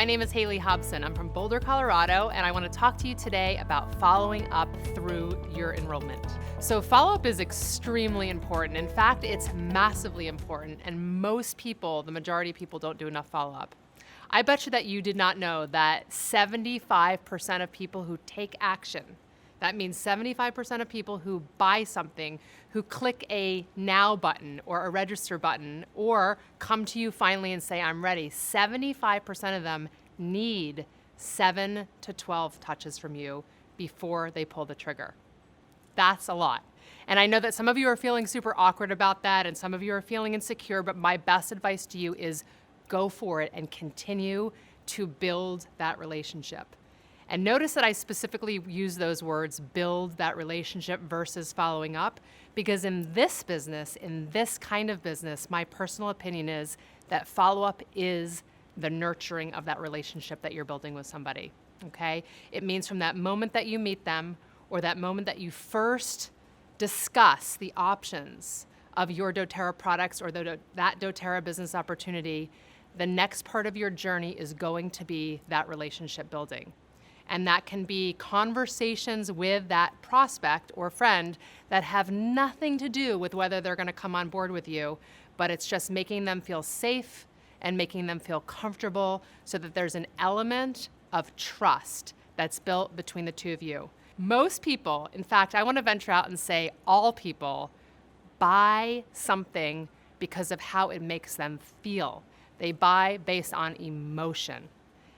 name is Haley Hobson. I'm from Boulder, Colorado, and I want to talk to you today about following up through your enrollment. So follow-up is extremely important. In fact, it's massively important, and most people, the majority of people, don't do enough follow-up. I bet you that you did not know that 75% of people who take action, that means 75% of people who buy something, who click a now button or a register button, or come to you finally and say, I'm ready, 75% of them need 7 to 12 touches from you before they pull the trigger. That's a lot. And I know that some of you are feeling super awkward about that, and some of you are feeling insecure, but my best advice to you is go for it and continue to build that relationship. And notice that I specifically use those words, build that relationship versus following up, because in this business, in this kind of business, my personal opinion is that follow-up is the nurturing of that relationship that you're building with somebody, okay? It means from that moment that you meet them or that moment that you first discuss the options of your doTERRA products or that doTERRA business opportunity, the next part of your journey is going to be that relationship building. And that can be conversations with that prospect or friend that have nothing to do with whether they're going to come on board with you, but it's just making them feel safe and making them feel comfortable so that there's an element of trust that's built between the two of you. Most people, in fact, I want to venture out and say all people, buy something because of how it makes them feel. They buy based on emotion.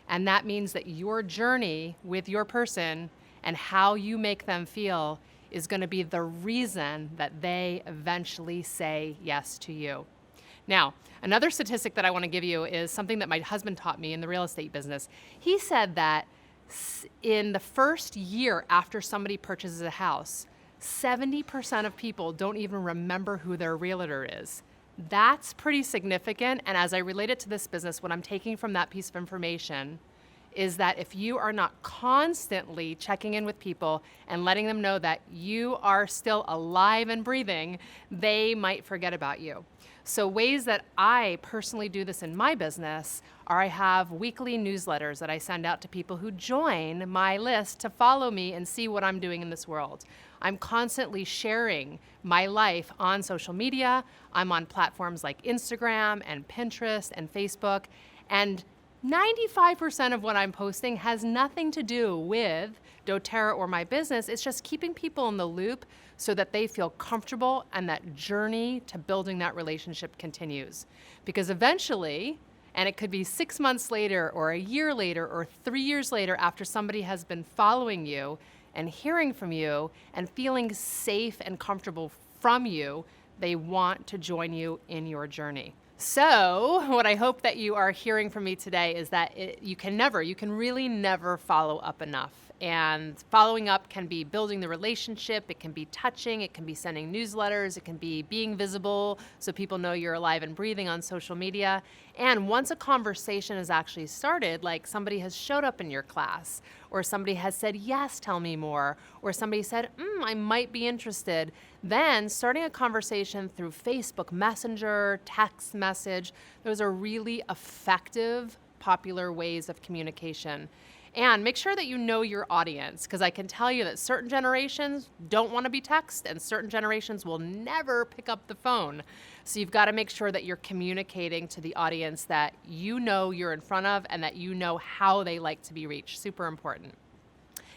And that means that your journey with your person and how you make them feel is going to be the reason that they eventually say yes to you. Now, another statistic that I want to give you is something that my husband taught me in the real estate business. He said that in the first year after somebody purchases a house, 70% of people don't even remember who their realtor is. That's pretty significant, and as I relate it to this business, what I'm taking from that piece of information is that if you are not constantly checking in with people and letting them know that you are still alive and breathing, they might forget about you. So ways that I personally do this in my business are I have weekly newsletters that I send out to people who join my list to follow me and see what I'm doing in this world. I'm constantly sharing my life on social media. I'm on platforms like Instagram and Pinterest and Facebook. And 95% of what I'm posting has nothing to do with doTERRA or my business. It's just keeping people in the loop so that they feel comfortable and that journey to building that relationship continues. Because eventually, and it could be 6 months later or a year later or 3 years later after somebody has been following you and hearing from you and feeling safe and comfortable from you, they want to join you in your journey. So what I hope that you are hearing from me today is that you can really never follow up enough. And following up can be building the relationship, it can be touching, it can be sending newsletters, it can be being visible so people know you're alive and breathing on social media. And once a conversation is actually started, like somebody has showed up in your class, or somebody has said, yes, tell me more, or somebody said, I might be interested, then starting a conversation through Facebook Messenger, text message, those are really effective, popular ways of communication. And make sure that you know your audience, because I can tell you that certain generations don't want to be texted and certain generations will never pick up the phone. So you've got to make sure that you're communicating to the audience that you know you're in front of and that you know how they like to be reached. Super important.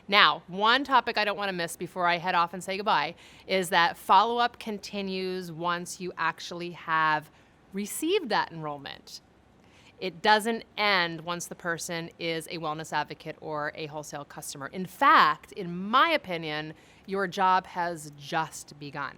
Now, one topic I don't want to miss before I head off and say goodbye is that follow-up continues once you actually have received that enrollment. It doesn't end once the person is a wellness advocate or a wholesale customer. In fact, in my opinion, your job has just begun.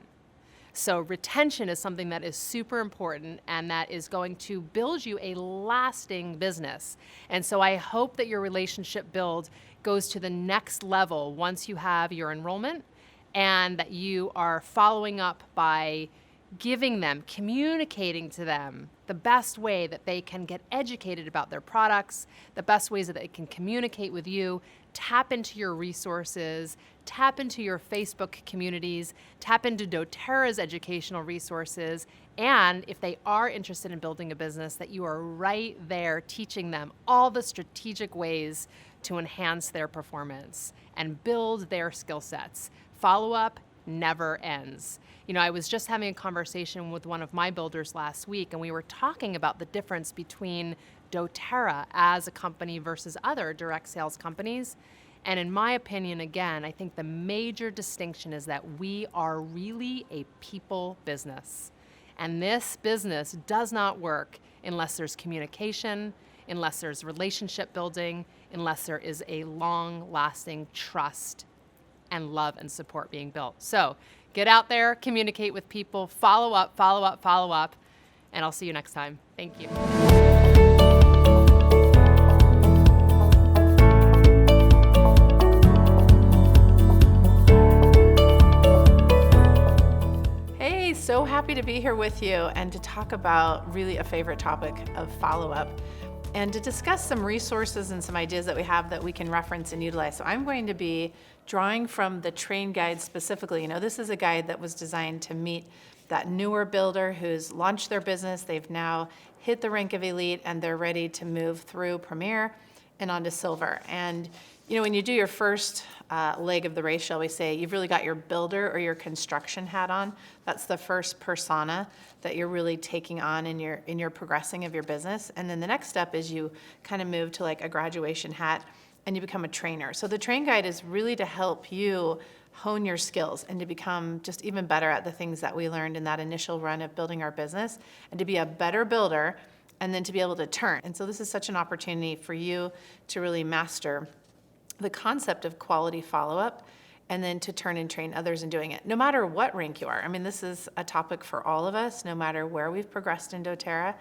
So retention is something that is super important and that is going to build you a lasting business. And so I hope that your relationship build goes to the next level once you have your enrollment and that you are following up by giving them, communicating to them the best way that they can get educated about their products, the best ways that they can communicate with you, tap into your resources, tap into your Facebook communities, tap into doTERRA's educational resources, and if they are interested in building a business, that you are right there teaching them all the strategic ways to enhance their performance and build their skill sets. Follow-up never ends. I was just having a conversation with one of my builders last week, and we were talking about the difference between doTERRA as a company versus other direct sales companies. And in my opinion, again, I think the major distinction is that we are really a people business. And this business does not work unless there's communication, unless there's relationship building, unless there is a long-lasting trust and love and support being built. So get out there, communicate with people, follow up, and I'll see you next time. Thank you. So happy to be here with you and to talk about really a favorite topic of follow-up and to discuss some resources and some ideas that we have that we can reference and utilize. So I'm going to be drawing from the train guide specifically. This is a guide that was designed to meet that newer builder who's launched their business. They've now hit the rank of elite and they're ready to move through Premier and onto Silver. And when you do your first leg of the race, shall we say, you've really got your builder or your construction hat on. That's the first persona that you're really taking on in your progressing of your business. And then the next step is you kind of move to like a graduation hat and you become a trainer. So the train guide is really to help you hone your skills and to become just even better at the things that we learned in that initial run of building our business and to be a better builder and then to be able to turn. And so this is such an opportunity for you to really master the concept of quality follow-up and then to turn and train others in doing it, no matter what rank you are. I mean, this is a topic for all of us, no matter where we've progressed in doTERRA.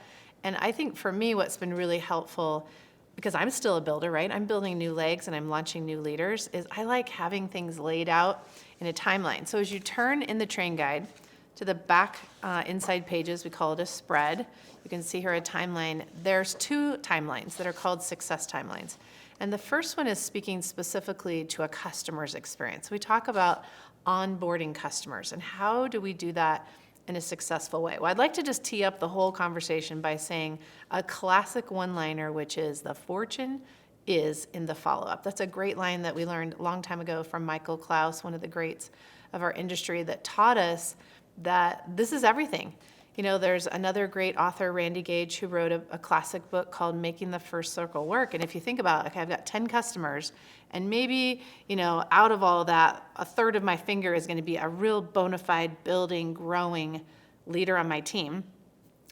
And I think for me, what's been really helpful, because I'm still a builder, right? I'm building new legs and I'm launching new leaders, is I like having things laid out in a timeline. So as you turn in the train guide to the back inside pages, we call it a spread. You can see here a timeline. There's two timelines that are called success timelines. And the first one is speaking specifically to a customer's experience. We talk about onboarding customers and how do we do that in a successful way. Well, I'd like to just tee up the whole conversation by saying a classic one-liner, which is the fortune is in the follow-up. That's a great line that we learned a long time ago from Michael Klaus, one of the greats of our industry, that taught us that this is everything. There's another great author, Randy Gage, who wrote a classic book called Making the First Circle Work. And if you think about, okay, I've got 10 customers, and maybe, out of all of that, a third of my finger is going to be a real bona fide building, growing leader on my team.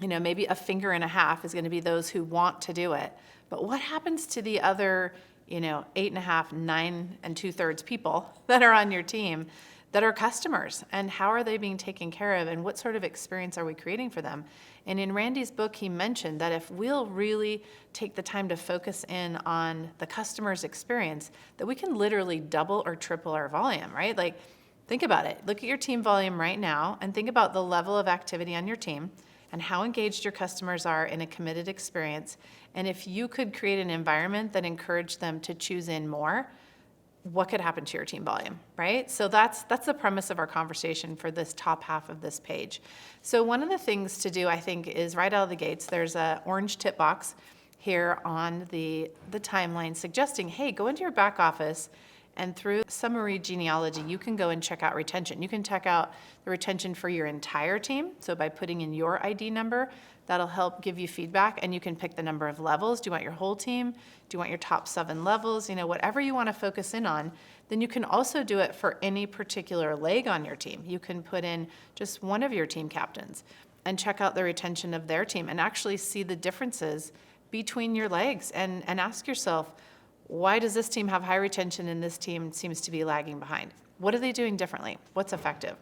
Maybe a finger and a half is going to be those who want to do it. But what happens to the other, 8.5, 9 2/3 people that are on your team that are customers, and how are they being taken care of, and what sort of experience are we creating for them? And in Randy's book, he mentioned that if we'll really take the time to focus in on the customer's experience, that we can literally double or triple our volume, right? Like, think about it. Look at your team volume right now, and think about the level of activity on your team, and how engaged your customers are in a committed experience. And if you could create an environment that encouraged them to choose in more, what could happen to your team volume, right? So that's the premise of our conversation for this top half of this page. So one of the things to do, I think, is right out of the gates, there's an orange tip box here on the timeline suggesting, hey, go into your back office and through summary genealogy, you can go and check out retention. You can check out the retention for your entire team. So by putting in your ID number, that'll help give you feedback, and you can pick the number of levels. Do you want your whole team? Do you want your top 7 levels? Whatever you want to focus in on. Then you can also do it for any particular leg on your team. You can put in just one of your team captains and check out the retention of their team and actually see the differences between your legs and ask yourself, why does this team have high retention and this team seems to be lagging behind? What are they doing differently? What's effective?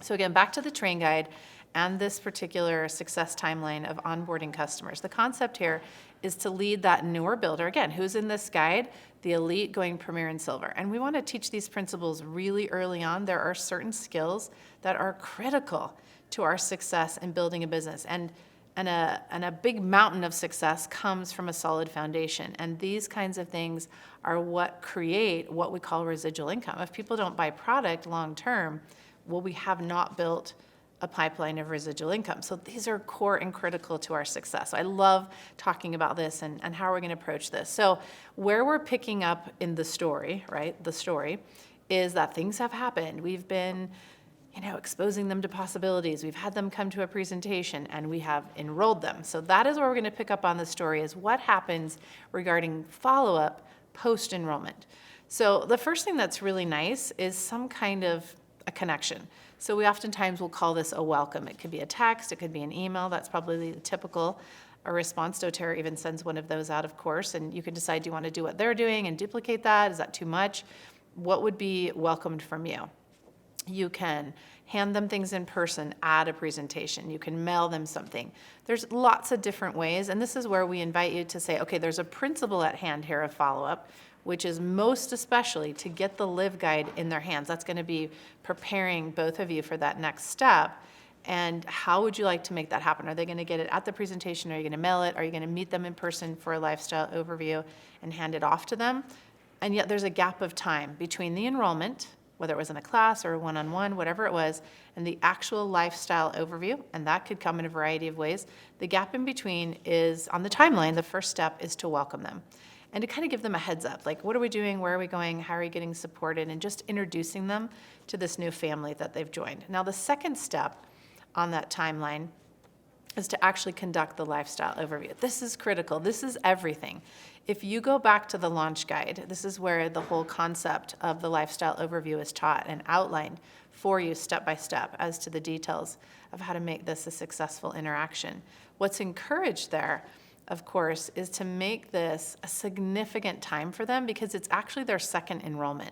So again, back to the train guide and this particular success timeline of onboarding customers. The concept here is to lead that newer builder. Again, who's in this guide? The elite going Premier and Silver. And we want to teach these principles really early on. There are certain skills that are critical to our success in building a business. And and a big mountain of success comes from a solid foundation. And these kinds of things are what create what we call residual income. If people don't buy product long term, well, we have not built a pipeline of residual income. So these are core and critical to our success. So I love talking about this and how we're going to approach this. So where we're picking up in the story, right? The story is that things have happened. We've been exposing them to possibilities. We've had them come to a presentation and we have enrolled them. So that is where we're going to pick up on the story, is what happens regarding follow-up post-enrollment. So the first thing that's really nice is some kind of a connection. So we oftentimes will call this a welcome. It could be a text, it could be an email. That's probably the typical response. doTERRA even sends one of those out, of course, and you can decide, do you want to do what they're doing and duplicate that? Is that too much? What would be welcomed from you? You can hand them things in person at a presentation. You can mail them something. There's lots of different ways, and this is where we invite you to say, okay, there's a principle at hand here of follow-up, which is most especially to get the Live Guide in their hands. That's going to be preparing both of you for that next step. And how would you like to make that happen? Are they going to get it at the presentation? Are you going to mail it? Are you going to meet them in person for a lifestyle overview and hand it off to them? And yet there's a gap of time between the enrollment, whether it was in a class or a one-on-one, whatever it was, and the actual lifestyle overview, and that could come in a variety of ways. The gap in between is, on the timeline, the first step is to welcome them and to kind of give them a heads up, like, what are we doing, where are we going, how are you getting supported, and just introducing them to this new family that they've joined. Now, the second step on that timeline is to actually conduct the lifestyle overview. This is critical. This is everything. If you go back to the launch guide, this is where the whole concept of the lifestyle overview is taught and outlined for you step by step as to the details of how to make this a successful interaction. What's encouraged there, of course, is to make this a significant time for them, because it's actually their second enrollment.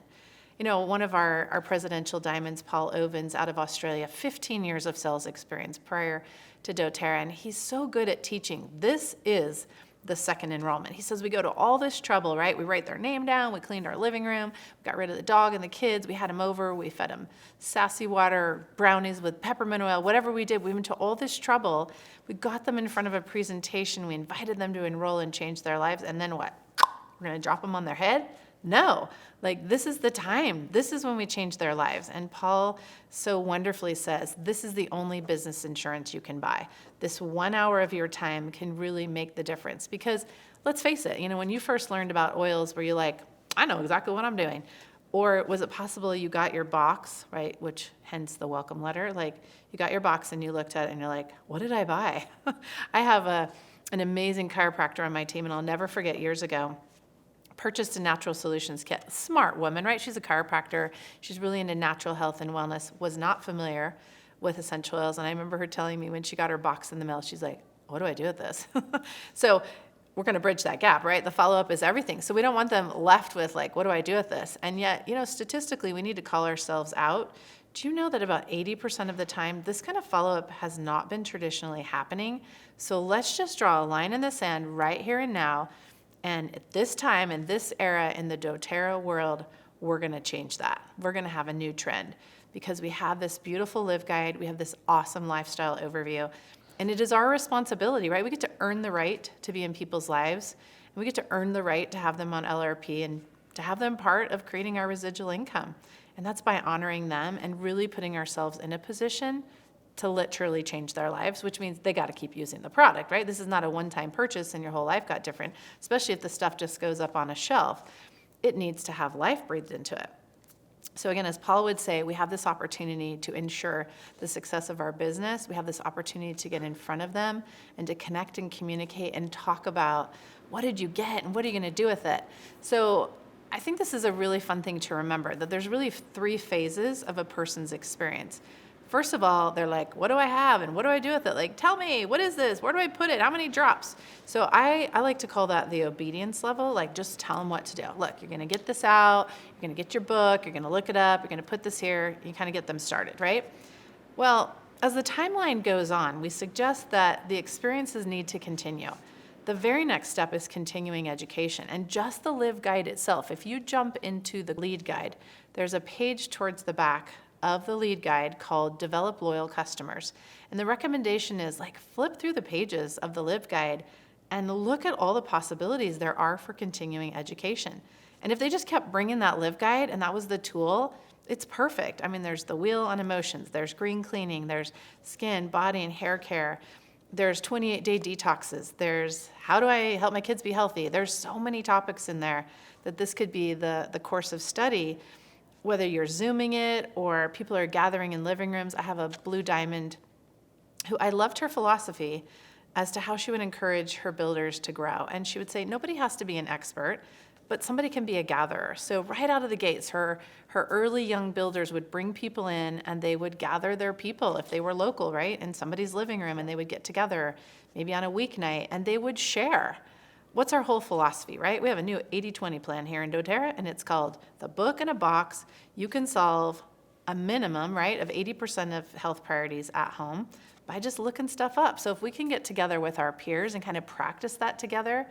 One of our presidential diamonds, Paul Ovens out of Australia, 15 years of sales experience prior to doTERRA, and he's so good at teaching. This is the second enrollment. He says we go to all this trouble, right? We write their name down, we cleaned our living room, we got rid of the dog and the kids, we had them over, we fed them sassy water, brownies with peppermint oil, whatever we did, we went to all this trouble. We got them in front of a presentation, we invited them to enroll and change their lives, and then what? We're going to drop them on their head? No, this is the time. This is when we change their lives. And Paul so wonderfully says, this is the only business insurance you can buy. This 1 hour of your time can really make the difference. Because let's face it, when you first learned about oils, were you like, I know exactly what I'm doing? Or was it possible you got your box, right, which hence the welcome letter, you got your box and you looked at it and you're like, what did I buy? I have an amazing chiropractor on my team, and I'll never forget years ago, purchased a natural solutions kit. Smart woman, right? She's a chiropractor. She's really into natural health and wellness, was not familiar with essential oils. And I remember her telling me when she got her box in the mail, she's like, what do I do with this? So we're going to bridge that gap, right? The follow-up is everything. So we don't want them left with what do I do with this? And yet, statistically, we need to call ourselves out. Do you know that about 80% of the time, this kind of follow-up has not been traditionally happening? So let's just draw a line in the sand right here and now. And at this time, in this era, in the doTERRA world, we're going to change that. We're going to have a new trend, because we have this beautiful Live Guide. We have this awesome lifestyle overview. And it is our responsibility, right? We get to earn the right to be in people's lives. And we get to earn the right to have them on LRP and to have them part of creating our residual income. And that's by honoring them and really putting ourselves in a position to literally change their lives, which means they got to keep using the product, right? This is not a one-time purchase and your whole life got different, especially if the stuff just goes up on a shelf. It needs to have life breathed into it. So again, as Paul would say, we have this opportunity to ensure the success of our business. We have this opportunity to get in front of them and to connect and communicate and talk about, what did you get and what are you going to do with it? So I think this is a really fun thing to remember, that there's really 3 phases of a person's experience. First of all, they're like, what do I have and what do I do with it? Tell me, what is this? Where do I put it? How many drops? So I like to call that the obedience level. Just tell them what to do. Look, you're going to get this out. You're going to get your book. You're going to look it up. You're going to put this here. You kind of get them started, right? Well, as the timeline goes on, we suggest that the experiences need to continue. The very next step is continuing education, and just the Live Guide itself. If you jump into the lead guide, there's a page towards the back of the lead guide called Develop Loyal Customers. And the recommendation is like flip through the pages of the Live Guide and look at all the possibilities there are for continuing education. And if they just kept bringing that Live Guide and that was the tool, it's perfect. I mean, there's the wheel on emotions, there's green cleaning, there's skin, body, and hair care. There's 28-day detoxes. There's how do I help my kids be healthy? There's so many topics in there that this could be the course of study, whether you're Zooming it or people are gathering in living rooms. I have a Blue Diamond who I loved her philosophy as to how she would encourage her builders to grow. And she would say, nobody has to be an expert, but somebody can be a gatherer. So right out of the gates, her early young builders would bring people in and they would gather their people if they were local, right, in somebody's living room, and they would get together maybe on a weeknight and they would share. What's our whole philosophy, right? We have a new 80-20 plan here in doTERRA, and it's called The Book in a Box. You can solve a minimum, right, of 80% of health priorities at home by just looking stuff up. So if we can get together with our peers and kind of practice that together,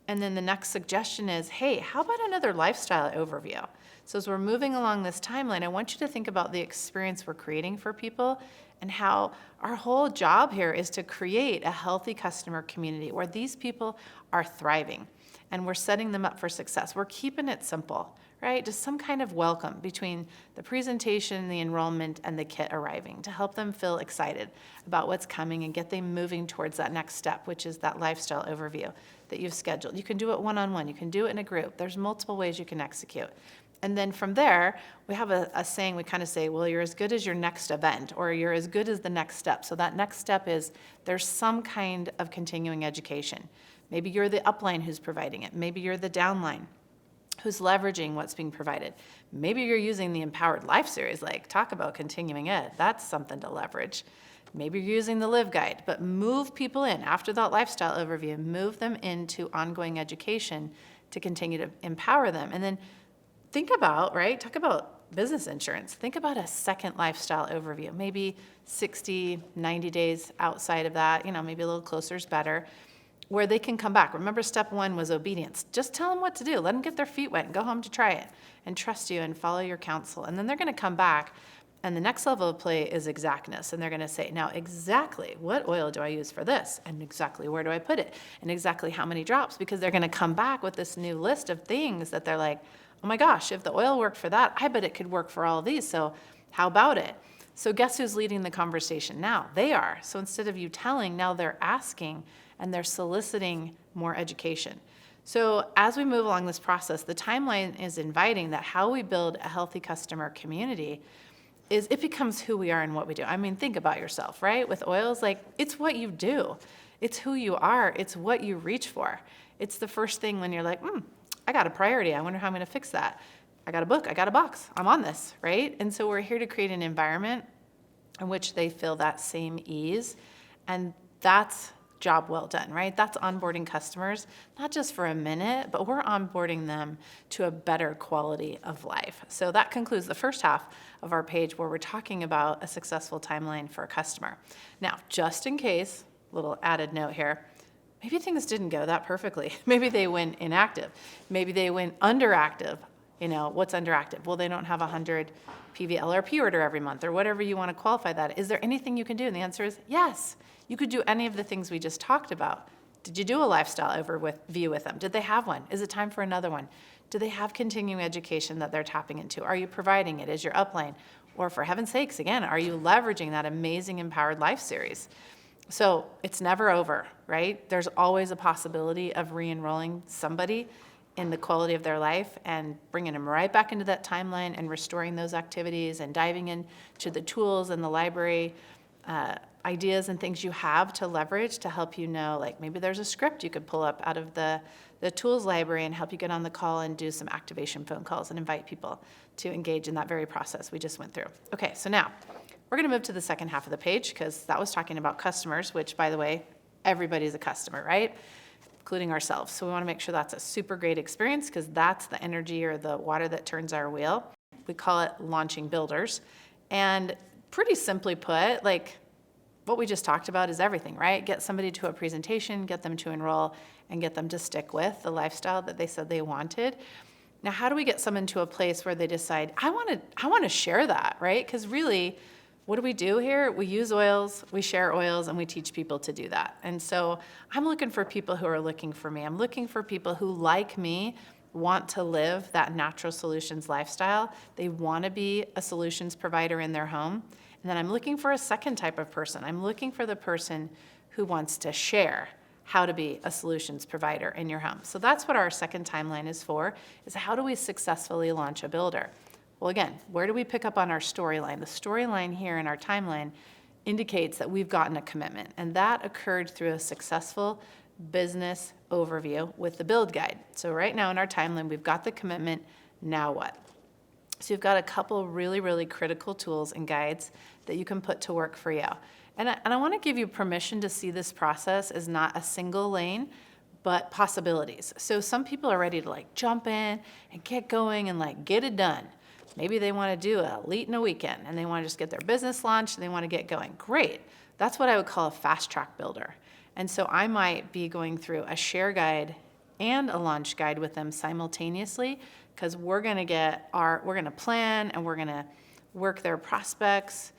and then the next suggestion is, hey, how about another lifestyle overview? So as we're moving along this timeline, I want you to think about the experience we're creating for people and how our whole job here is to create a healthy customer community where these people are thriving and we're setting them up for success. We're keeping it simple, right? Just some kind of welcome between the presentation, the enrollment, and the kit arriving to help them feel excited about what's coming and get them moving towards that next step, which is that lifestyle overview that you've scheduled. You can do it one-on-one. You can do it in a group. There's multiple ways you can execute. And then from there, we have a saying, we kind of say, well, you're as good as your next event, or you're as good as the next step. So that next step is there's some kind of continuing education. Maybe you're the upline who's providing it. Maybe you're the downline who's leveraging what's being provided. Maybe you're using the Empowered Life series, like talk about continuing ed. That's something to leverage. Maybe you're using the Live Guide, but move people in after that lifestyle overview, move them into ongoing education to continue to empower them. And then think about, right, talk about business insurance. Think about a second lifestyle overview, maybe 60, 90 days outside of that, maybe a little closer is better, where they can come back. Remember, step one was obedience. Just tell them what to do. Let them get their feet wet and go home to try it and trust you and follow your counsel. And then they're going to come back. And the next level of play is exactness. And they're going to say, now exactly what oil do I use for this? And exactly where do I put it? And exactly how many drops? Because they're going to come back with this new list of things that they're like, oh my gosh, if the oil worked for that, I bet it could work for all of these. So how about it? So guess who's leading the conversation now? They are. So instead of you telling, now they're asking and they're soliciting more education. So as we move along this process, the timeline is inviting that how we build a healthy customer community is it becomes who we are and what we do. I mean, think about yourself, right? With oils, like it's what you do. It's who you are. It's what you reach for. It's the first thing when you're like, I got a priority. I wonder how I'm going to fix that. I got a book. I got a box. I'm on this, right? And so we're here to create an environment in which they feel that same ease. And that's job well done, right? That's onboarding customers, not just for a minute, but we're onboarding them to a better quality of life. So that concludes the first half of our page where we're talking about a successful timeline for a customer. Now, just in case, little added note here, maybe things didn't go that perfectly. Maybe they went inactive. Maybe they went underactive. What's underactive? Well, they don't have 100 PVLRP order every month or whatever you want to qualify that. Is there anything you can do? And the answer is yes. You could do any of the things we just talked about. Did you do a lifestyle overview with them? Did they have one? Is it time for another one? Do they have continuing education that they're tapping into? Are you providing it as your upline? Or for heaven's sakes, again, are you leveraging that amazing Empowered Life series? So it's never over, right? There's always a possibility of re-enrolling somebody in the quality of their life and bringing them right back into that timeline and restoring those activities and diving into the tools and the library ideas and things you have to leverage to help like maybe there's a script you could pull up out of the tools library and help you get on the call and do some activation phone calls and invite people to engage in that very process we just went through. Okay, so now we're going to move to the second half of the page because that was talking about customers, which, by the way, everybody's a customer, right? Including ourselves. So we want to make sure that's a super great experience because that's the energy or the water that turns our wheel. We call it launching builders. And pretty simply put, what we just talked about is everything, right? Get somebody to a presentation, get them to enroll, and get them to stick with the lifestyle that they said they wanted. Now, how do we get someone to a place where they decide, I want to share that, right? Because really, what do we do here? We use oils, we share oils, and we teach people to do that. And so I'm looking for people who are looking for me. I'm looking for people who, like me, want to live that natural solutions lifestyle. They want to be a solutions provider in their home. And then I'm looking for a second type of person. I'm looking for the person who wants to share how to be a solutions provider in your home. So that's what our second timeline is for, is how do we successfully launch a builder? Well, again, where do we pick up on our storyline? The storyline here in our timeline indicates that we've gotten a commitment, and that occurred through a successful business overview with the build guide. So right now in our timeline, we've got the commitment, now what? So you've got a couple really, really critical tools and guides that you can put to work for you. And I want to give you permission to see this process as not a single lane, but possibilities. So some people are ready to like jump in and get going and like get it done. Maybe they want to do a elite in a weekend and they want to just get their business launched and they want to get going. Great. That's what I would call a fast track builder. And so I might be going through a share guide and a launch guide with them simultaneously, because we're going to plan and we're going to work their prospects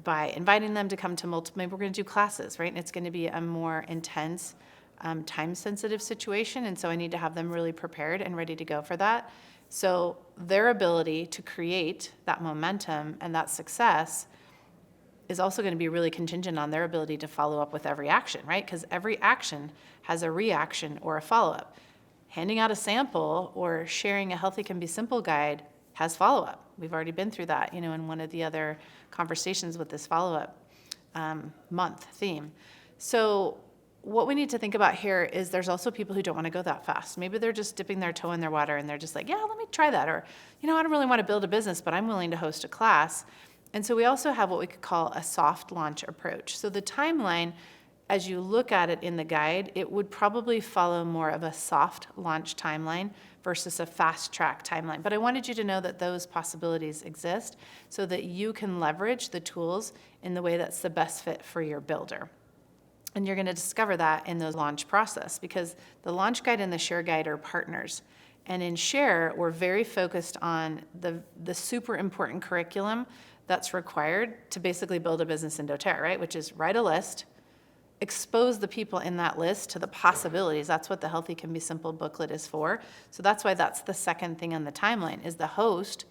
by inviting them to come to maybe we're going to do classes, right? And it's going to be a more intense, time-sensitive situation. And so I need to have them really prepared and ready to go for that. So their ability to create that momentum and that success is also going to be really contingent on their ability to follow up with every action, right? Because every action has a reaction or a follow-up. Handing out a sample or sharing a Healthy Can Be Simple guide has follow-up. We've already been through that, in one of the other conversations with this follow-up month theme. So what we need to think about here is there's also people who don't want to go that fast. Maybe they're just dipping their toe in their water and they're just like, yeah, let me try that. Or, I don't really want to build a business, but I'm willing to host a class. And so we also have what we could call a soft launch approach. So the timeline, as you look at it in the guide, it would probably follow more of a soft launch timeline versus a fast track timeline. But I wanted you to know that those possibilities exist so that you can leverage the tools in the way that's the best fit for your builder. And you're going to discover that in the launch process, because the launch guide and the share guide are partners. And in share, we're very focused on the super important curriculum that's required to basically build a business in doTERRA, right? Which is write a list, expose the people in that list to the possibilities. That's what the Healthy Can Be Simple booklet is for. So that's why that's the second thing on the timeline is the host.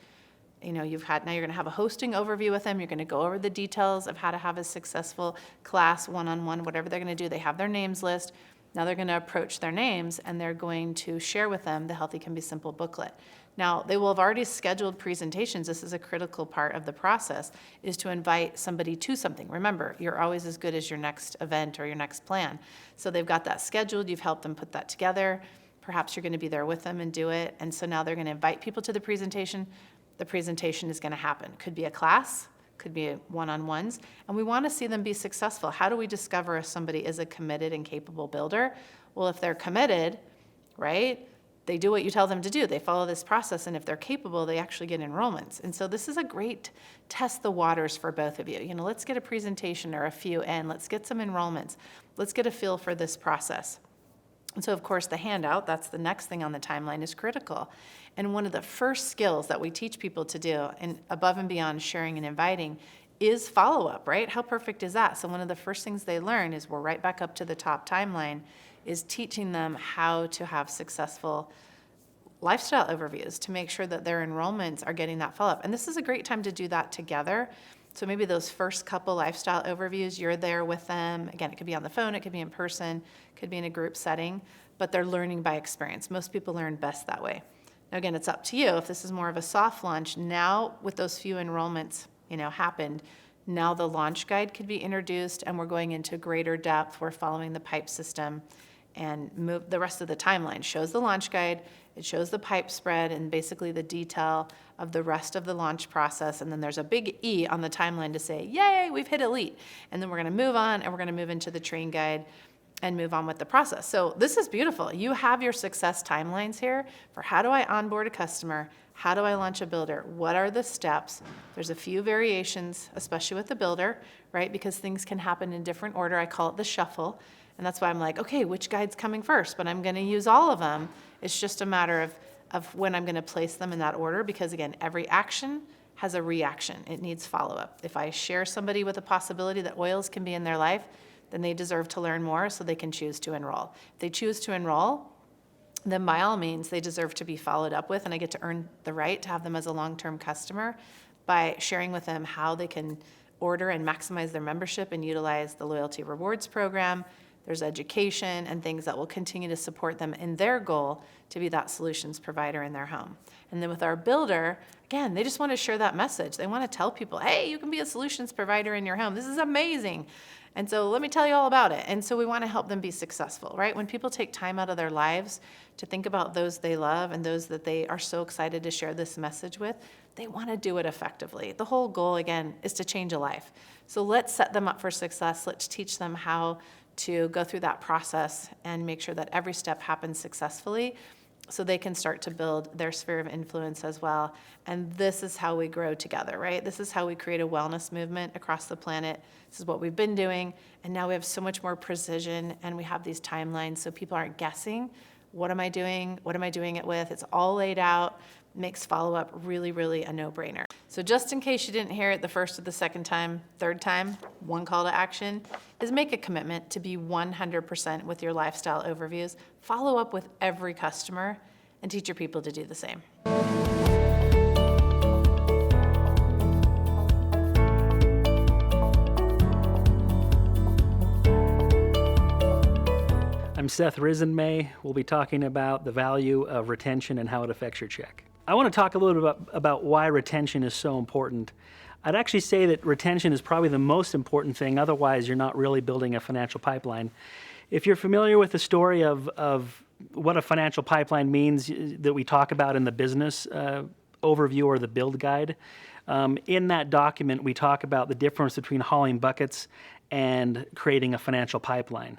Now you're going to have a hosting overview with them. You're going to go over the details of how to have a successful class, one-on-one, whatever they're going to do. They have their names list. Now they're going to approach their names and they're going to share with them the Healthy Can Be Simple booklet. Now, they will have already scheduled presentations. This is a critical part of the process, is to invite somebody to something. Remember, you're always as good as your next event or your next plan. So they've got that scheduled. You've helped them put that together. Perhaps you're going to be there with them and do it. And so now they're going to invite people to the presentation. The presentation is going to happen. Could be a class, could be one-on-ones. And we want to see them be successful. How do we discover if somebody is a committed and capable builder? Well, if they're committed, right, they do what you tell them to do. They follow this process, and if they're capable, they actually get enrollments. And so this is a great test the waters for both of you. Let's get a presentation or a few in. Let's get some enrollments. Let's get a feel for this process. And so, of course, the handout, that's the next thing on the timeline, is critical. And one of the first skills that we teach people to do, and above and beyond sharing and inviting, is follow-up, right? How perfect is that? So one of the first things they learn is we're right back up to the top timeline, is teaching them how to have successful lifestyle overviews to make sure that their enrollments are getting that follow-up. And this is a great time to do that together. So maybe those first couple lifestyle overviews, you're there with them. Again, it could be on the phone, it could be in person, it could be in a group setting, but they're learning by experience. Most people learn best that way. Now, again, it's up to you. If this is more of a soft launch, now with those few enrollments, happened, now the launch guide could be introduced and we're going into greater depth. We're following the pipe system and move the rest of the timeline. Shows the launch guide, it shows the pipe spread and basically the detail of the rest of the launch process. And then there's a big E on the timeline to say, yay, we've hit elite. And then we're gonna move on and we're gonna move into the train guide and move on with the process. So this is beautiful. You have your success timelines here for how do I onboard a customer? How do I launch a builder? What are the steps? There's a few variations, especially with the builder, right? Because things can happen in different order. I call it the shuffle. And that's why I'm like, okay, which guide's coming first? But I'm going to use all of them. It's just a matter of when I'm going to place them in that order, because again, every action has a reaction. It needs follow-up. If I share somebody with a possibility that oils can be in their life, then they deserve to learn more so they can choose to enroll. If they choose to enroll, then by all means, they deserve to be followed up with, and I get to earn the right to have them as a long-term customer by sharing with them how they can order and maximize their membership and utilize the loyalty rewards program. There's education and things that will continue to support them in their goal to be that solutions provider in their home. And then with our builder, again, they just want to share that message. They want to tell people, hey, you can be a solutions provider in your home. This is amazing. And so let me tell you all about it. And so we want to help them be successful, right? When people take time out of their lives to think about those they love and those that they are so excited to share this message with, they want to do it effectively. The whole goal, again, is to change a life. So let's set them up for success. Let's teach them how to go through that process and make sure that every step happens successfully so they can start to build their sphere of influence as well. And this is how we grow together, right? This is how we create a wellness movement across the planet. This is what we've been doing. And now we have so much more precision, and we have these timelines so people aren't guessing. What am I doing? What am I doing it with? It's all laid out. Makes follow-up really, really a no-brainer. So just in case you didn't hear it the first or the second time, third time, one call to action is make a commitment to be 100% with your lifestyle overviews. Follow up with every customer and teach your people to do the same. I'm Seth Risenmay. We'll be talking about the value of retention and how it affects your check. I want to talk a little bit about why retention is so important. I'd actually say that retention is probably the most important thing. Otherwise, you're not really building a financial pipeline. If you're familiar with the story of what a financial pipeline means that we talk about in the business overview or the build guide, in that document, we talk about the difference between hauling buckets and creating a financial pipeline.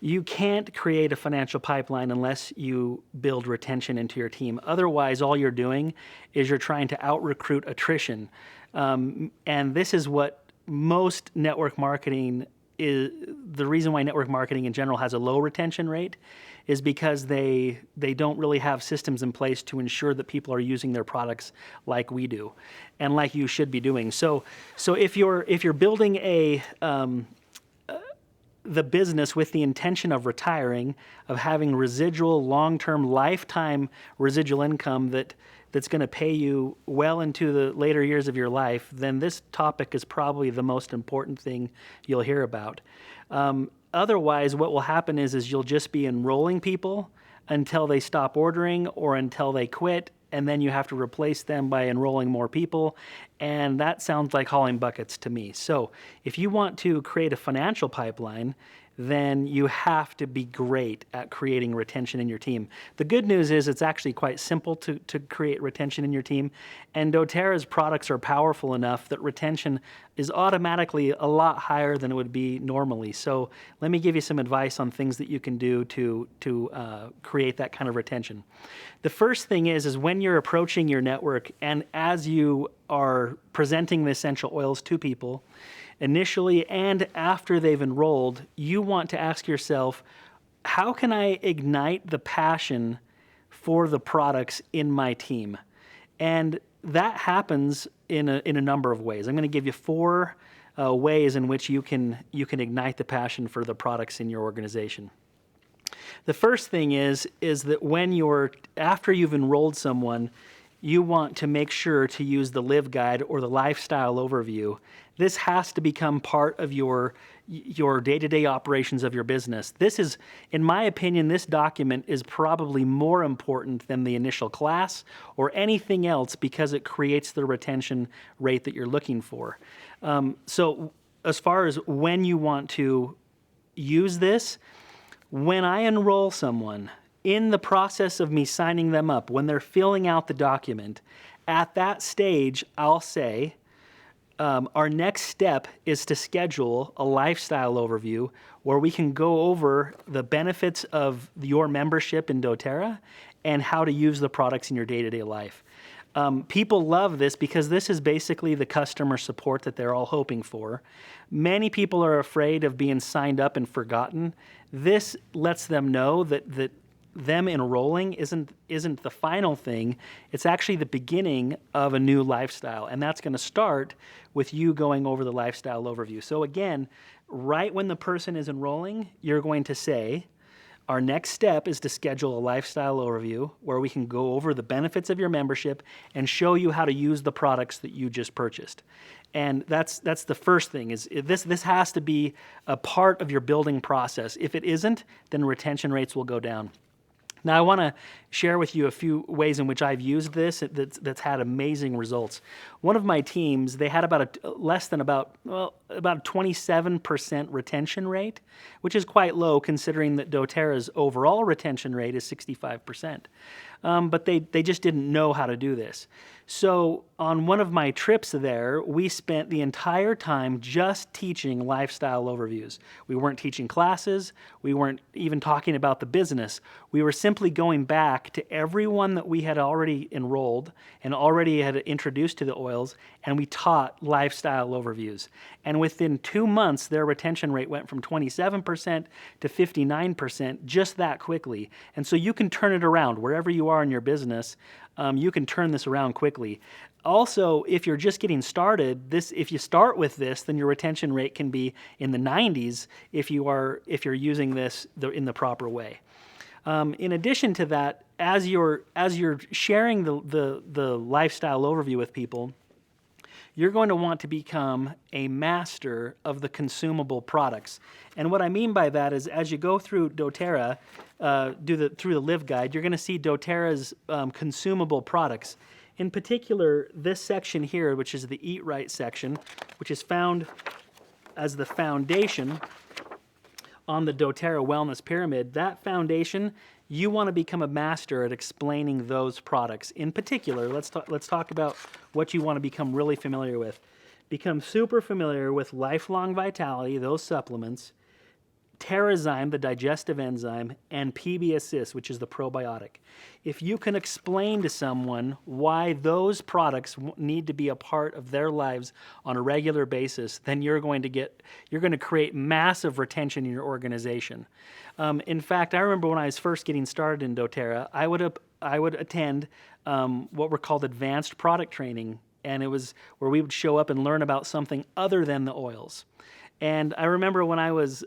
You can't create a financial pipeline unless you build retention into your team. Otherwise, all you're doing is you're trying to out-recruit attrition. And this is what most network marketing is. The reason why network marketing in general has a low retention rate is because they don't really have systems in place to ensure that people are using their products like we do and like you should be doing. So if you're building the business with the intention of retiring, of having residual, long-term, lifetime residual income that's going to pay you well into the later years of your life, then this topic is probably the most important thing you'll hear about. Otherwise, what will happen is you'll just be enrolling people until they stop ordering or until they quit, and then you have to replace them by enrolling more people, and that sounds like hauling buckets to me. So if you want to create a financial pipeline, then you have to be great at creating retention in your team. The good news is it's actually quite simple to create retention in your team, and doTERRA's products are powerful enough that retention is automatically a lot higher than it would be normally. So let me give you some advice on things that you can do to create that kind of retention. The first thing is when you're approaching your network and as you are presenting the essential oils to people, initially and after they've enrolled, you want to ask yourself, how can I ignite the passion for the products in my team? And that happens in a number of ways. I'm going to give you 4 ways in which you can ignite the passion for the products in your organization. The first thing is that after you've enrolled someone, you want to make sure to use the Live Guide or the Lifestyle Overview. This has to become part of your day-to-day operations of your business. This is, in my opinion, this document is probably more important than the initial class or anything else because it creates the retention rate that you're looking for. So as far as when you want to use this, when I enroll someone, in the process of me signing them up, when they're filling out the document, at that stage, I'll say, our next step is to schedule a lifestyle overview where we can go over the benefits of your membership in doTERRA and how to use the products in your day-to-day life. People love this because this is basically the customer support that they're all hoping for. Many people are afraid of being signed up and forgotten. This lets them know that them enrolling isn't the final thing. It's actually the beginning of a new lifestyle, and that's going to start with you going over the lifestyle overview. So again, right when the person is enrolling, you're going to say, our next step is to schedule a lifestyle overview where we can go over the benefits of your membership and show you how to use the products that you just purchased. And that's the first thing. Is this has to be a part of your building process. If it isn't, then retention rates will go down. Now, I want to share with you a few ways in which I've used this that's had amazing results. One of my teams, they had about a 27% retention rate, which is quite low considering that doTERRA's overall retention rate is 65%. But they just didn't know how to do this. So on one of my trips there, we spent the entire time just teaching lifestyle overviews. We weren't teaching classes. We weren't even talking about the business. We were simply going back to everyone that we had already enrolled and already had introduced to the oils, and we taught lifestyle overviews. And within 2 months, their retention rate went from 27% to 59% just that quickly. And so you can turn it around wherever you are in your business. You can turn this around quickly. Also, if you're just getting started, if you start with this, then your retention rate can be in the 90s if you're using this in the proper way. In addition to that, as you're sharing the lifestyle overview with people, you're going to want to become a master of the consumable products. And what I mean by that is, as you go through doTERRA, through the Live Guide, you're going to see doTERRA's consumable products. In particular, this section here, which is the Eat Right section, which is found as the foundation on the doTERRA Wellness Pyramid, that foundation, you want to become a master at explaining those products. In particular, let's talk about what you want to become really familiar with. Become super familiar with Lifelong Vitality, those supplements, Terrazyme, the digestive enzyme, and PB Assist, which is the probiotic. If you can explain to someone why those products need to be a part of their lives on a regular basis, then you're going to create massive retention in your organization. In fact, I remember when I was first getting started in doTERRA, I would attend what were called advanced product training, and it was where we would show up and learn about something other than the oils. And I remember when I was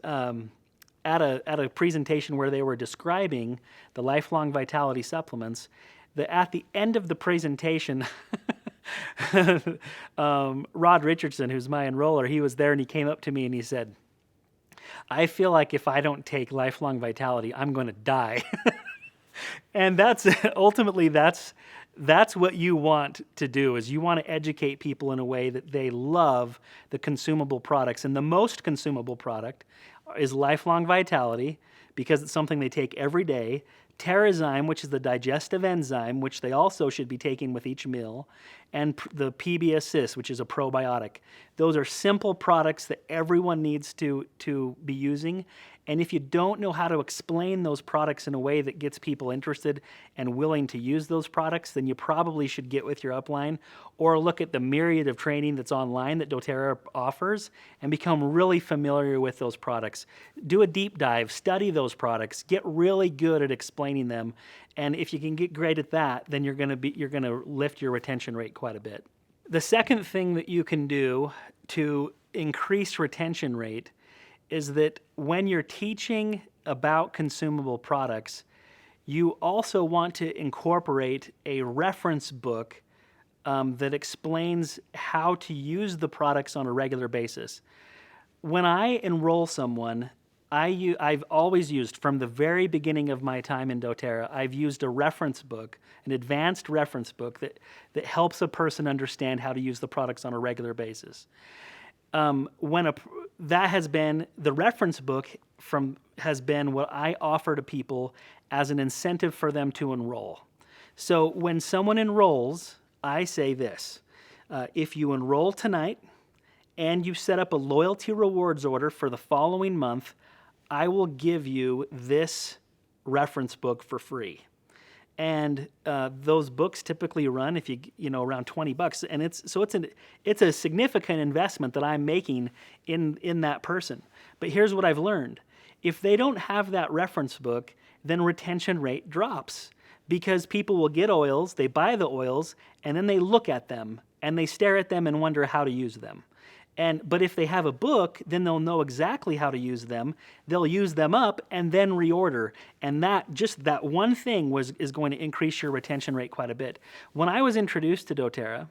at a presentation where they were describing the Lifelong Vitality supplements, at the end of the presentation, Rod Richardson, who's my enroller, he was there and he came up to me and he said, "I feel like if I don't take Lifelong Vitality, I'm going to die." And that's what you want to do, is you want to educate people in a way that they love the consumable products. And the most consumable product is Lifelong Vitality, because it's something they take every day. Terrazyme, which is the digestive enzyme, which they also should be taking with each meal, and the PB Assist, which is a probiotic. Those are simple products that everyone needs to be using. And if you don't know how to explain those products in a way that gets people interested and willing to use those products, then you probably should get with your upline or look at the myriad of training that's online that doTERRA offers and become really familiar with those products. Do a deep dive, study those products, get really good at explaining them. And if you can get great at that, then you're going to lift your retention rate quite a bit. The second thing that you can do to increase retention rate is that when you're teaching about consumable products, you also want to incorporate a reference book that explains how to use the products on a regular basis. When I enroll someone, I've always used, from the very beginning of my time in doTERRA, I've used a reference book, an advanced reference book that helps a person understand how to use the products on a regular basis. That has been the reference book has been what I offer to people as an incentive for them to enroll. So when someone enrolls, I say this: if you enroll tonight and you set up a loyalty rewards order for the following month, I will give you this reference book for free. And those books typically run around $20, and it's a significant investment that I'm making in that person. But here's what I've learned: if they don't have that reference book, then retention rate drops because people will get oils, they buy the oils, and then they look at them and they stare at them and wonder how to use them. But if they have a book, then they'll know exactly how to use them. They'll use them up and then reorder. And that one thing is going to increase your retention rate quite a bit. When I was introduced to doTERRA,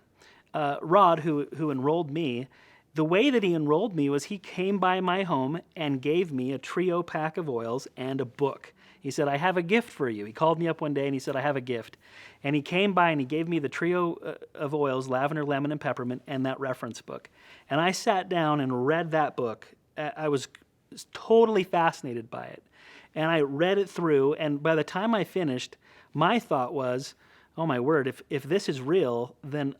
Rod, who enrolled me, the way that he enrolled me was he came by my home and gave me a trio pack of oils and a book. He said, I have a gift for you. He called me up one day and he said, I have a gift. And he came by and he gave me the trio of oils, lavender, lemon, and peppermint, and that reference book. And I sat down and read that book. I was totally fascinated by it. And I read it through, and by the time I finished, my thought was, oh my word, if this is real, then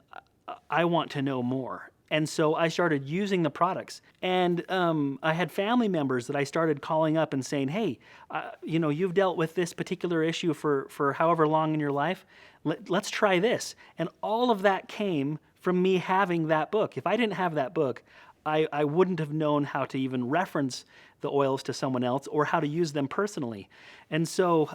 I want to know more. And so I started using the products. And I had family members that I started calling up and saying, hey, you've dealt with this particular issue for however long in your life. Let's try this. And all of that came from me having that book. If I didn't have that book, I wouldn't have known how to even reference the oils to someone else or how to use them personally. And so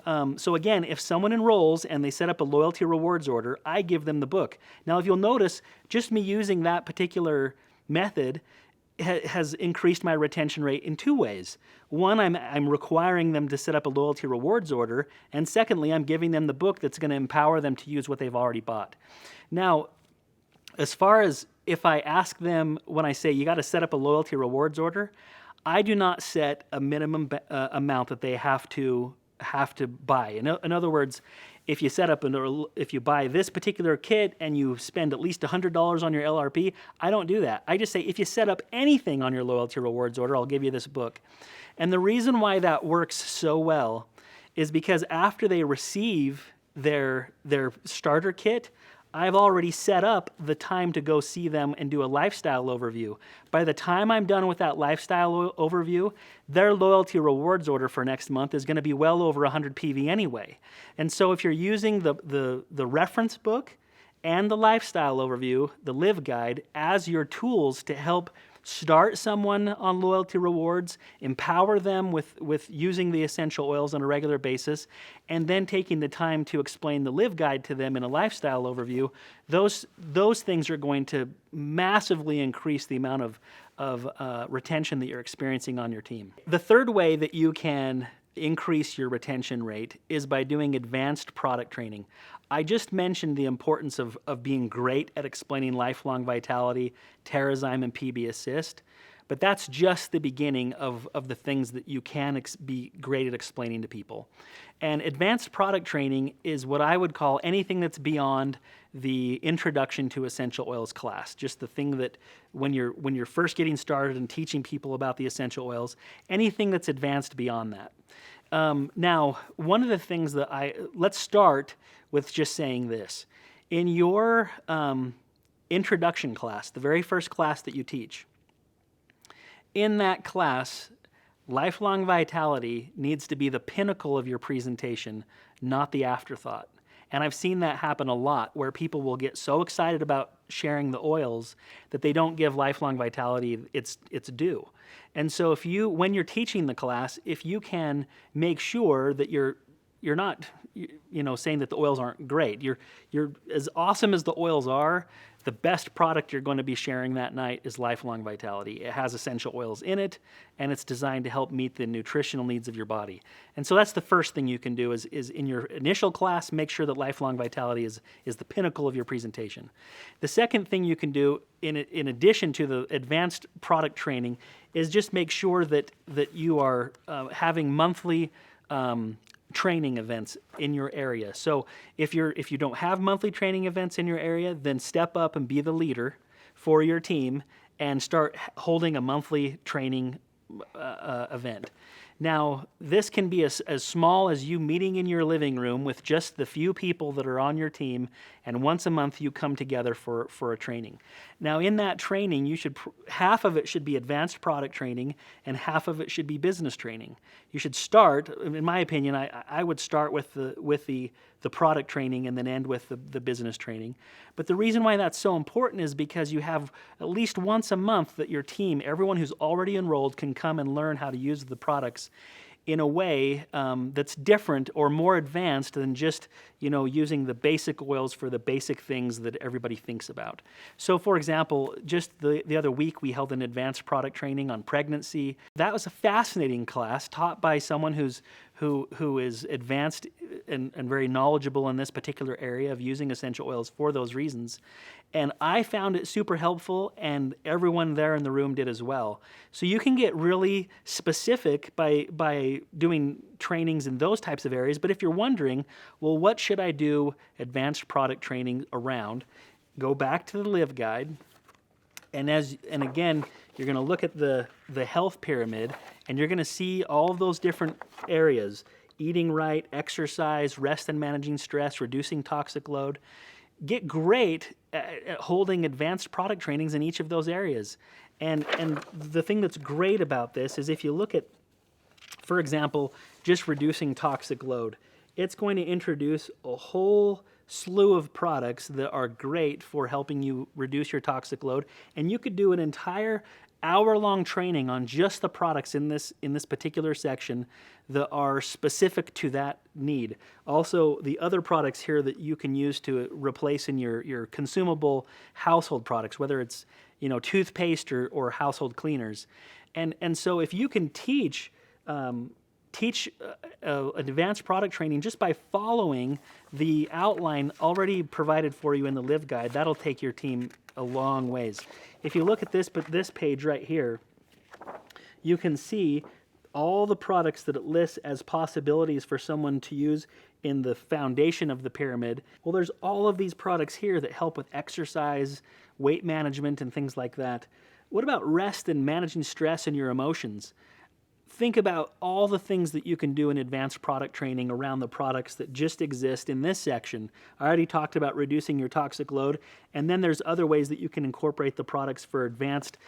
again, if someone enrolls and they set up a loyalty rewards order, I give them the book. Now, if you'll notice, just me using that particular method has increased my retention rate in two ways. One, I'm requiring them to set up a loyalty rewards order, and secondly, I'm giving them the book that's going to empower them to use what they've already bought. Now, as far as if I ask them when I say you got to set up a loyalty rewards order, I do not set a minimum amount that they have to buy. In other words, if you buy this particular kit and you spend at least $100 on your LRP, I don't do that. I just say if you set up anything on your loyalty rewards order, I'll give you this book. And the reason why that works so well is because after they receive their starter kit, I've already set up the time to go see them and do a lifestyle overview. By the time I'm done with that lifestyle overview, their loyalty rewards order for next month is going to be well over 100 PV anyway. And so if you're using the reference book and the lifestyle overview, the Live Guide, as your tools to help start someone on loyalty rewards, empower them with using the essential oils on a regular basis, and then taking the time to explain the Live Guide to them in a lifestyle overview, those things are going to massively increase the amount of retention that you're experiencing on your team. The third way that you can increase your retention rate is by doing advanced product training. I just mentioned the importance of being great at explaining lifelong vitality, Terrazyme, and PB Assist, but that's just the beginning of the things that you can be great at explaining to people. And advanced product training is what I would call anything that's beyond the introduction to essential oils class, just the thing that when you're first getting started and teaching people about the essential oils, anything that's advanced beyond that. Now, one of the things let's start with just saying this. In your introduction class, the very first class that you teach, in that class, lifelong vitality needs to be the pinnacle of your presentation, not the afterthought. And I've seen that happen a lot, where people will get so excited about sharing the oils that they don't give lifelong vitality its due. And so when you're teaching the class, if you can make sure that you're not saying that the oils aren't great. You're as awesome as the oils are, the best product you're going to be sharing that night is lifelong vitality. It has essential oils in it, and it's designed to help meet the nutritional needs of your body. And so that's the first thing you can do is in your initial class, make sure that lifelong vitality is the pinnacle of your presentation. The second thing you can do in addition to the advanced product training is just make sure that you are having monthly training events in your area. So if you don't have monthly training events in your area, then step up and be the leader for your team and start holding a monthly training event. Now, this can be as small as you meeting in your living room with just the few people that are on your team, and once a month you come together for a training. Now, in that training, half of it should be advanced product training, and half of it should be business training. You should start, in my opinion, I would start with the product training and then end with the business training. But the reason why that's so important is because you have at least once a month that your team, everyone who's already enrolled, can come and learn how to use the products in a way that's different or more advanced than just, using the basic oils for the basic things that everybody thinks about. So, for example, just the other week we held an advanced product training on pregnancy. That was a fascinating class taught by someone who is advanced and very knowledgeable in this particular area of using essential oils for those reasons. And I found it super helpful, and everyone there in the room did as well. So you can get really specific by doing trainings in those types of areas. But if you're wondering, well, what should I do advanced product training around? Go back to the Live Guide. And again, you're going to look at the health pyramid, and you're going to see all of those different areas: eating right, exercise, rest and managing stress, reducing toxic load. Get great at holding advanced product trainings in each of those areas. And the thing that's great about this is if you look at, for example, just reducing toxic load, it's going to introduce a whole slew of products that are great for helping you reduce your toxic load. And you could do an entire hour-long training on just the products in this particular section that are specific to that need. Also, the other products here that you can use to replace in your consumable household products, whether it's toothpaste or household cleaners. And so if you can teach advanced product training just by following the outline already provided for you in the Live Guide, that'll take your team a long ways. If you look at this page right here, you can see all the products that it lists as possibilities for someone to use in the foundation of the pyramid. Well, there's all of these products here that help with exercise, weight management, and things like that. What about rest and managing stress and your emotions? Think about all the things that you can do in advanced product training around the products that just exist in this section. I already talked about reducing your toxic load, and then there's other ways that you can incorporate the products for advanced,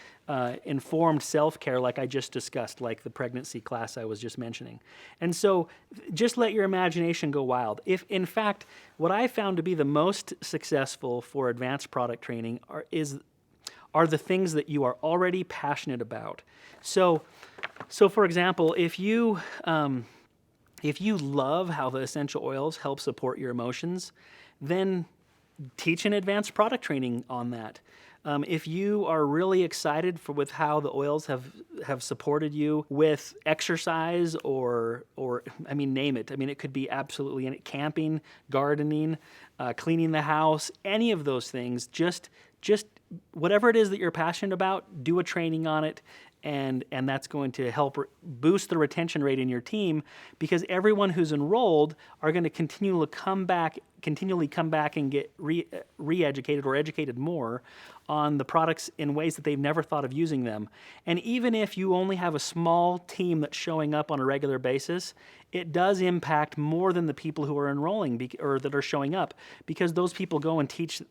informed self-care like I just discussed, like the pregnancy class I was just mentioning. And so just let your imagination go wild. If, in fact, what I found to be the most successful for advanced product training are the things that you are already passionate about. So for example, if you love how the essential oils help support your emotions, then teach an advanced product training on that. If you are really excited with how the oils have supported you with exercise or name it. It could be absolutely camping, gardening, cleaning the house, any of those things. Just whatever it is that you're passionate about, do a training on it. And that's going to help boost the retention rate in your team, because everyone who's enrolled are going to continually come back and get re-educated or educated more on the products in ways that they've never thought of using them. And even if you only have a small team that's showing up on a regular basis, it does impact more than the people who are enrolling or that are showing up, because those people go and teach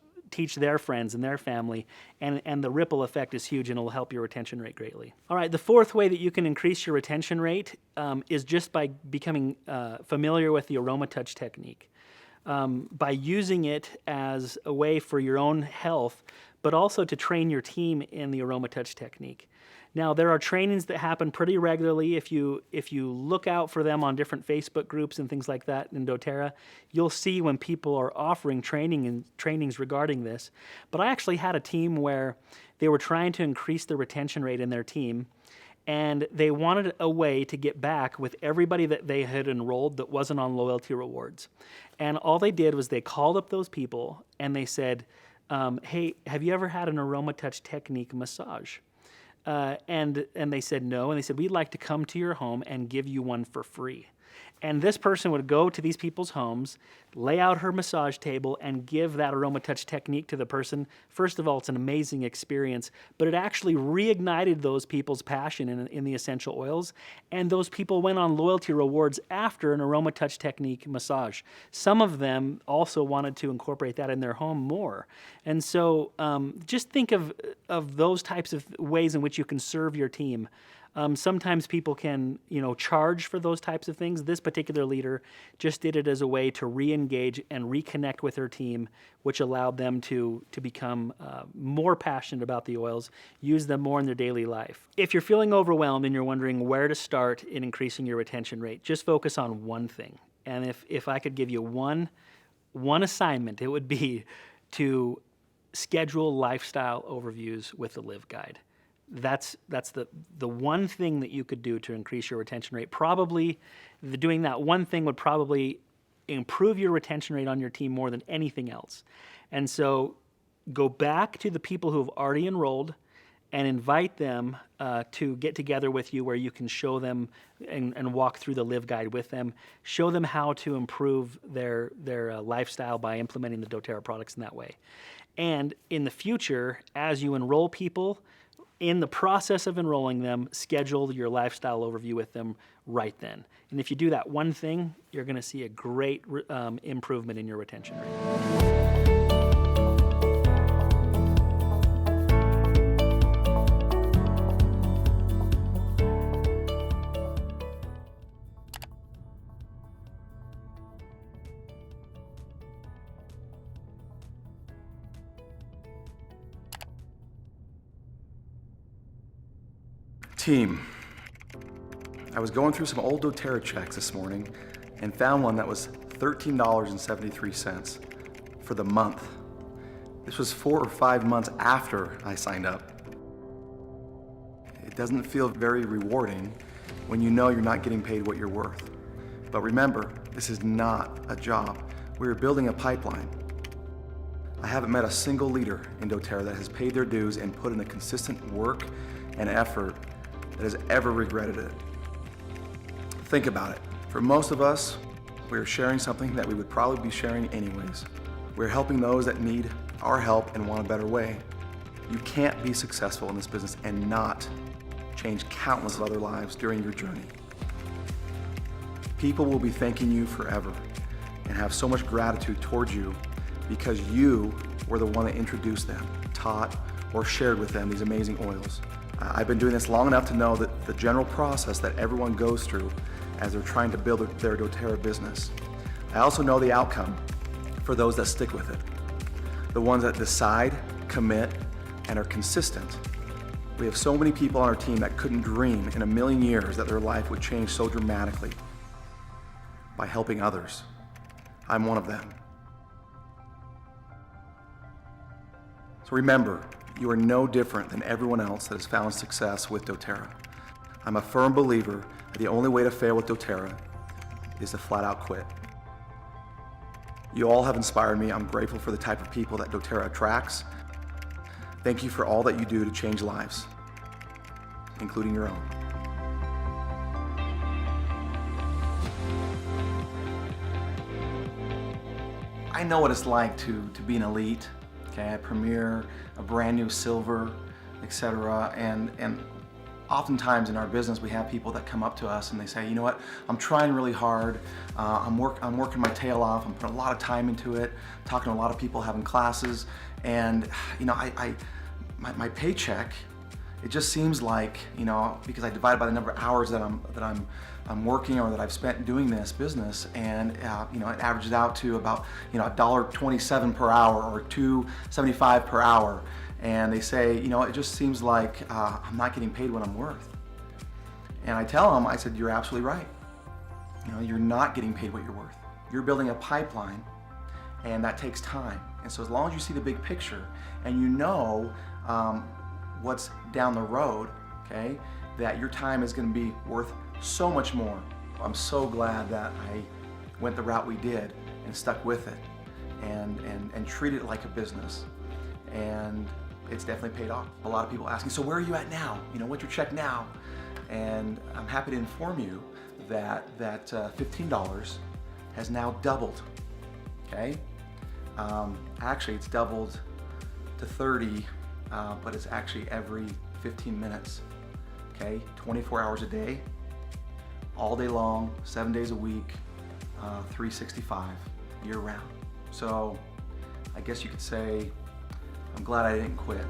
their friends and their family, and the ripple effect is huge, and it'll help your retention rate greatly. All right, the fourth way that you can increase your retention rate is just by becoming familiar with the AromaTouch technique. By using it as a way for your own health, but also to train your team in the AromaTouch technique. Now, there are trainings that happen pretty regularly. If you look out for them on different Facebook groups and things like that in doTERRA, you'll see when people are offering trainings regarding this. But I actually had a team where they were trying to increase the retention rate in their team, and they wanted a way to get back with everybody that they had enrolled that wasn't on loyalty rewards. And all they did was they called up those people and they said, hey, have you ever had an AromaTouch technique massage? And they said no, and they said, we'd like to come to your home and give you one for free. And this person would go to these people's homes, lay out her massage table, and give that AromaTouch technique to the person. First of all, it's an amazing experience, but it actually reignited those people's passion in the essential oils, and those people went on loyalty rewards after an AromaTouch technique massage. Some of them also wanted to incorporate that in their home more. And so just think of those types of ways in which you can serve your team. Sometimes people can, charge for those types of things. This particular leader just did it as a way to re-engage and reconnect with her team, which allowed them to become more passionate about the oils, use them more in their daily life. If you're feeling overwhelmed and you're wondering where to start in increasing your retention rate, just focus on one thing. And if I could give you one assignment, it would be to schedule lifestyle overviews with the Live Guide. That's the one thing that you could do to increase your retention rate. Probably doing that one thing would probably improve your retention rate on your team more than anything else. And so go back to the people who have already enrolled and invite them to get together with you where you can show them and walk through the Live Guide with them. Show them how to improve their lifestyle by implementing the doTERRA products in that way. And in the future, as you enroll people, in the process of enrolling them, schedule your lifestyle overview with them right then. And if you do that one thing, you're going to see a great improvement in your retention rate. Team, I was going through some old doTERRA checks this morning and found one that was $13.73 for the month. This was 4 or 5 months after I signed up. It doesn't feel very rewarding when you know you're not getting paid what you're worth. But remember, this is not a job. We're building a pipeline. I haven't met a single leader in doTERRA that has paid their dues and put in the consistent work and effort that has ever regretted it. Think about it. For most of us, we're sharing something that we would probably be sharing anyways. We're helping those that need our help and want a better way. You can't be successful in this business and not change countless of other lives during your journey. People will be thanking you forever and have so much gratitude towards you because you were the one that introduced them, taught, or shared with them these amazing oils. I've been doing this long enough to know that the general process that everyone goes through as they're trying to build their doTERRA business. I also know the outcome for those that stick with it. The ones that decide, commit, and are consistent. We have so many people on our team that couldn't dream in a million years that their life would change so dramatically by helping others. I'm one of them. So remember, you are no different than everyone else that has found success with doTERRA. I'm a firm believer that the only way to fail with doTERRA is to flat out quit. You all have inspired me. I'm grateful for the type of people that doTERRA attracts. Thank you for all that you do to change lives, including your own. I know what it's like to be an elite, okay, a premier, a brand new silver, etc. And oftentimes in our business we have people that come up to us and they say, you know what, I'm trying really hard, I'm working my tail off, I'm putting a lot of time into it, talking to a lot of people, having classes, and you know, my paycheck, it just seems like, you know, because I divide by the number of hours that I'm working or that I've spent doing this business, and you know, it averages out to about, you know, $1.27 per hour or $2.75 per hour. And they say, you know, it just seems like I'm not getting paid what I'm worth. And I tell them, I said, you're absolutely right. You know, you're not getting paid what you're worth. You're building a pipeline, and that takes time. And so as long as you see the big picture and you know what's down the road, okay, that your time is going to be worth so much more. I'm so glad that I went the route we did and stuck with it and treated it like a business. And it's definitely paid off. A lot of people asking, so where are you at now? You know, what's your check now? And I'm happy to inform you that $15 has now doubled, okay? Actually, it's doubled to 30, but it's actually every 15 minutes, okay? 24 hours a day, all day long, 7 days a week, 365, year round. So I guess you could say, I'm glad I didn't quit.